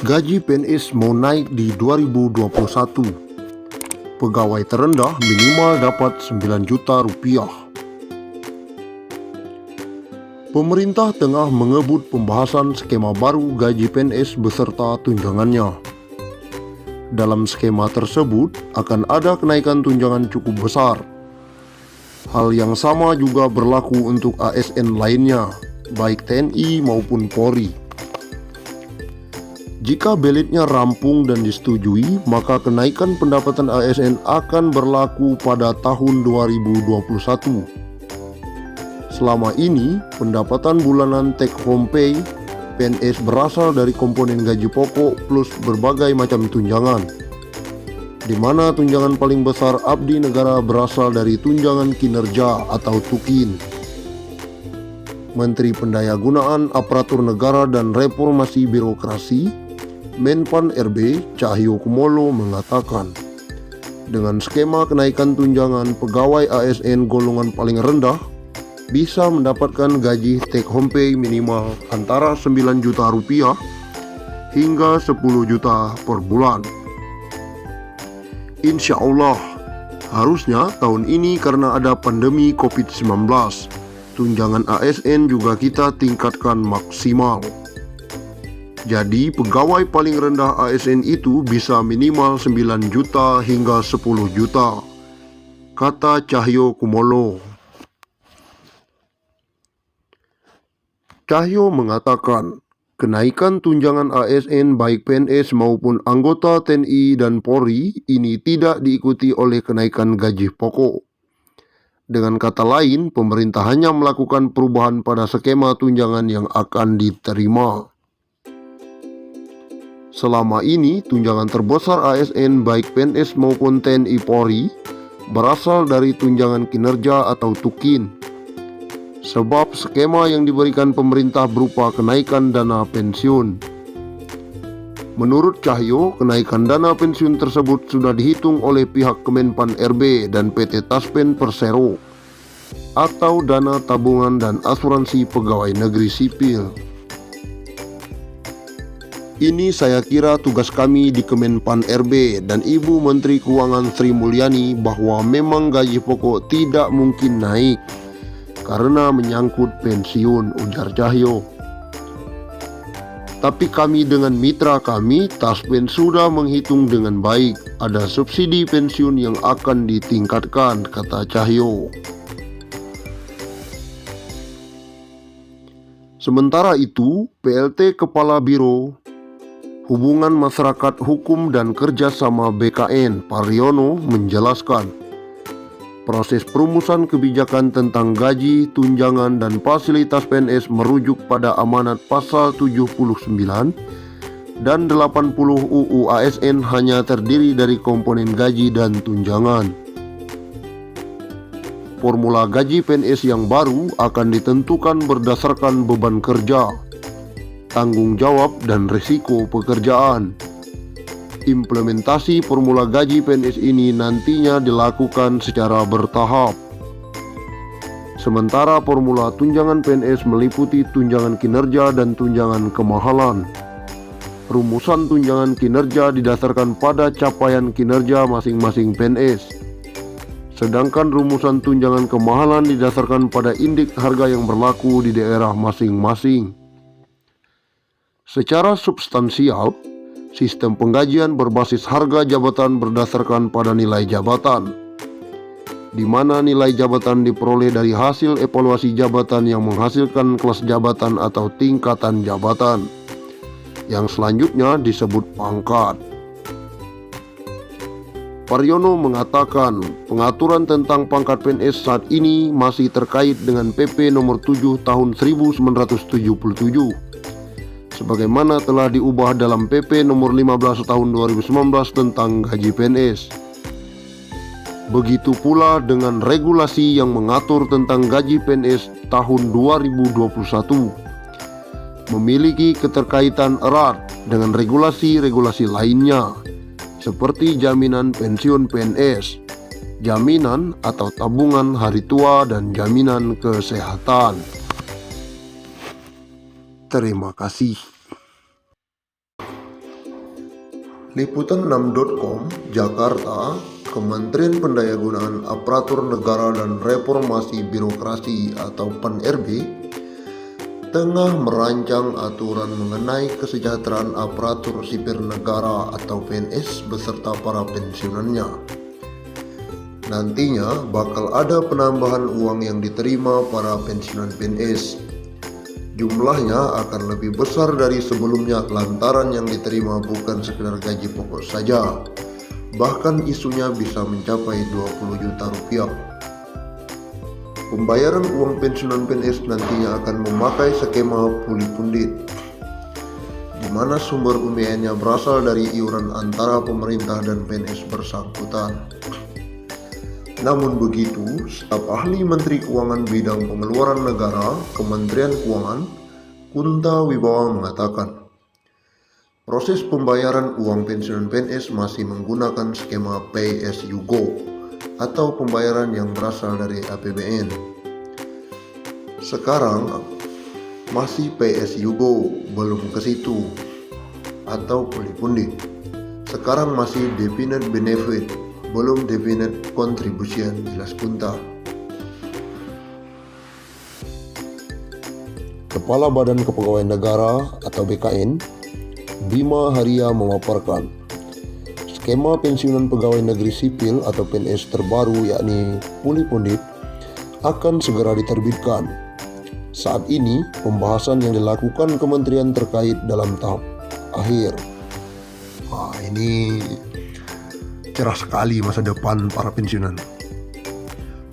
Gaji PNS mau naik di 2021. Pegawai terendah minimal dapat 9 juta rupiah. Pemerintah tengah mengebut pembahasan skema baru gaji PNS beserta tunjangannya. Dalam skema tersebut akan ada kenaikan tunjangan cukup besar. Hal yang sama juga berlaku untuk ASN lainnya, baik TNI maupun Polri. Jika belitnya rampung dan disetujui, maka kenaikan pendapatan ASN akan berlaku pada tahun 2021. Selama ini, pendapatan bulanan take home pay PNS berasal dari komponen gaji pokok plus berbagai macam tunjangan, di mana tunjangan paling besar abdi negara berasal dari tunjangan kinerja atau TUKIN. Menteri Pendayagunaan Aparatur Negara dan Reformasi Birokrasi Menpan RB Cahyokumolo mengatakan, dengan skema kenaikan tunjangan, pegawai ASN golongan paling rendah bisa mendapatkan gaji take home pay minimal antara 9 juta rupiah hingga 10 juta per bulan. Insya Allah, harusnya tahun ini karena ada pandemi COVID-19, tunjangan ASN juga kita tingkatkan maksimal. Jadi pegawai paling rendah ASN itu bisa minimal 9 juta hingga 10 juta, kata Cahyokumolo. Cahyo mengatakan, kenaikan tunjangan ASN baik PNS maupun anggota TNI dan Polri ini tidak diikuti oleh kenaikan gaji pokok. Dengan kata lain, pemerintah hanya melakukan perubahan pada skema tunjangan yang akan diterima. Selama ini, tunjangan terbesar ASN baik PNS maupun TNI Polri berasal dari tunjangan kinerja atau TUKIN. Sebab skema yang diberikan pemerintah berupa kenaikan dana pensiun. Menurut Cahyo, kenaikan dana pensiun tersebut sudah dihitung oleh pihak Kemenpan RB dan PT Taspen Persero atau dana tabungan dan asuransi pegawai negeri sipil. Ini saya kira tugas kami di Kemenpan RB dan Ibu Menteri Keuangan Sri Mulyani bahwa memang gaji pokok tidak mungkin naik karena menyangkut pensiun, ujar Cahyo. Tapi kami dengan mitra kami, Taspen sudah menghitung dengan baik, ada subsidi pensiun yang akan ditingkatkan, kata Cahyo. Sementara itu, PLT Kepala Biro Hubungan Masyarakat Hukum dan Kerjasama BKN Paryono menjelaskan, proses perumusan kebijakan tentang gaji, tunjangan, dan fasilitas PNS merujuk pada amanat pasal 79 dan 80 UU ASN hanya terdiri dari komponen gaji dan tunjangan. Formula gaji PNS yang baru akan ditentukan berdasarkan beban kerja, tanggung jawab, dan risiko pekerjaan. Implementasi formula gaji PNS ini nantinya dilakukan secara bertahap. Sementara formula tunjangan PNS meliputi tunjangan kinerja dan tunjangan kemahalan. Rumusan tunjangan kinerja didasarkan pada capaian kinerja masing-masing PNS. Sedangkan rumusan tunjangan kemahalan didasarkan pada indeks harga yang berlaku di daerah masing-masing. Secara substansial, sistem penggajian berbasis harga jabatan berdasarkan pada nilai jabatan, di mana nilai jabatan diperoleh dari hasil evaluasi jabatan yang menghasilkan kelas jabatan atau tingkatan jabatan, yang selanjutnya disebut pangkat. Paryono mengatakan, pengaturan tentang pangkat PNS saat ini masih terkait dengan PP nomor 7 tahun 1977. Sebagaimana telah diubah dalam PP nomor 15 tahun 2019 tentang gaji PNS. Begitu pula dengan regulasi yang mengatur tentang gaji PNS tahun 2021. Memiliki keterkaitan erat dengan regulasi-regulasi lainnya, seperti jaminan pensiun PNS, jaminan atau tabungan hari tua, dan jaminan kesehatan. Terima kasih. Liputan6.com, Jakarta, Kementerian Pendayagunaan Aparatur Negara dan Reformasi Birokrasi atau PAN-RB tengah merancang aturan mengenai kesejahteraan aparatur sipil negara atau PNS beserta para pensiunannya. Nantinya bakal ada penambahan uang yang diterima para pensiunan PNS. Jumlahnya akan lebih besar dari sebelumnya lantaran yang diterima bukan sekedar gaji pokok saja. Bahkan isunya bisa mencapai 20 juta rupiah. Pembayaran uang pensiunan PNS nantinya akan memakai skema puli pundit, di mana sumber pembiayaannya berasal dari iuran antara pemerintah dan PNS bersangkutan. Namun begitu, staf ahli Menteri Keuangan Bidang Pengeluaran Negara, Kementerian Keuangan, Kunta Wibawa mengatakan, proses pembayaran uang pensiunan PNS masih menggunakan skema Pay as you go atau pembayaran yang berasal dari APBN. Sekarang masih Pay as you go, belum ke situ, atau puli pundit. Sekarang masih definite benefit, belum definite contribution, jelas Kunta. Kepala Badan Kepegawaian Negara atau BKN, Bima Haria memaparkan, skema pensiunan pegawai negeri sipil atau PNS terbaru yakni puli pundit akan segera diterbitkan. Saat ini pembahasan yang dilakukan kementerian terkait dalam tahap akhir. Ini cerah sekali masa depan para pensiunan.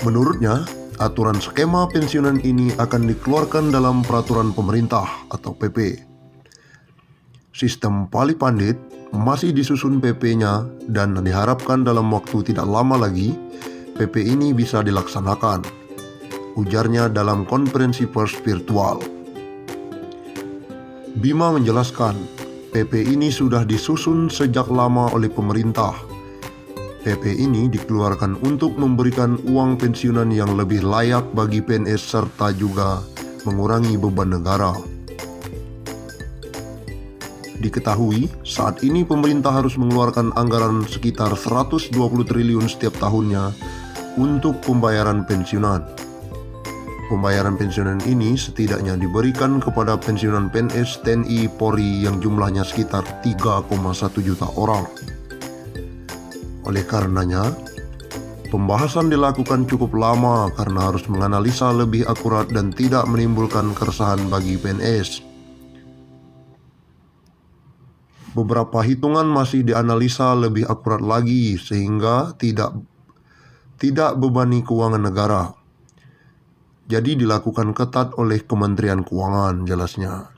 Menurutnya, aturan skema pensiunan ini akan dikeluarkan dalam peraturan pemerintah atau PP. Sistem pali pandit masih disusun PP-nya dan diharapkan dalam waktu tidak lama lagi PP ini bisa dilaksanakan, ujarnya dalam konferensi pers virtual. Bima menjelaskan, PP ini sudah disusun sejak lama oleh pemerintah. PP ini dikeluarkan untuk memberikan uang pensiunan yang lebih layak bagi PNS serta juga mengurangi beban negara. Diketahui, saat ini pemerintah harus mengeluarkan anggaran sekitar 120 triliun setiap tahunnya untuk pembayaran pensiunan. Pembayaran pensiunan ini setidaknya diberikan kepada pensiunan PNS, TNI, Polri yang jumlahnya sekitar 3,1 juta orang. Oleh karenanya, pembahasan dilakukan cukup lama karena harus menganalisa lebih akurat dan tidak menimbulkan keresahan bagi PNS. Beberapa hitungan masih dianalisa lebih akurat lagi sehingga tidak bebani keuangan negara. Jadi dilakukan ketat oleh Kementerian Keuangan, jelasnya.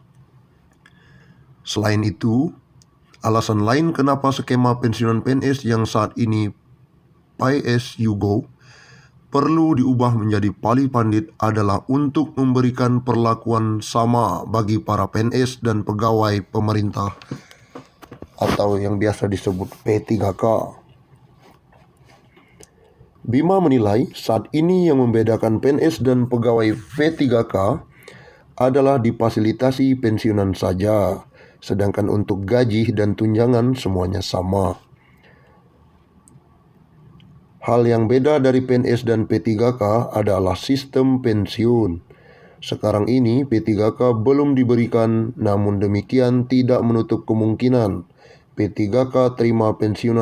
Selain itu, alasan lain kenapa skema pensiunan PNS yang saat ini Pay as you go perlu diubah menjadi pali pandit adalah untuk memberikan perlakuan sama bagi para PNS dan pegawai pemerintah atau yang biasa disebut P3K. Bima menilai saat ini yang membedakan PNS dan pegawai P3K adalah difasilitasi pensiunan saja, sedangkan untuk gaji dan tunjangan semuanya sama. Hal yang beda dari PNS dan P3K adalah sistem pensiun. Sekarang ini P3K belum diberikan, namun demikian tidak menutup kemungkinan P3K terima pensiunan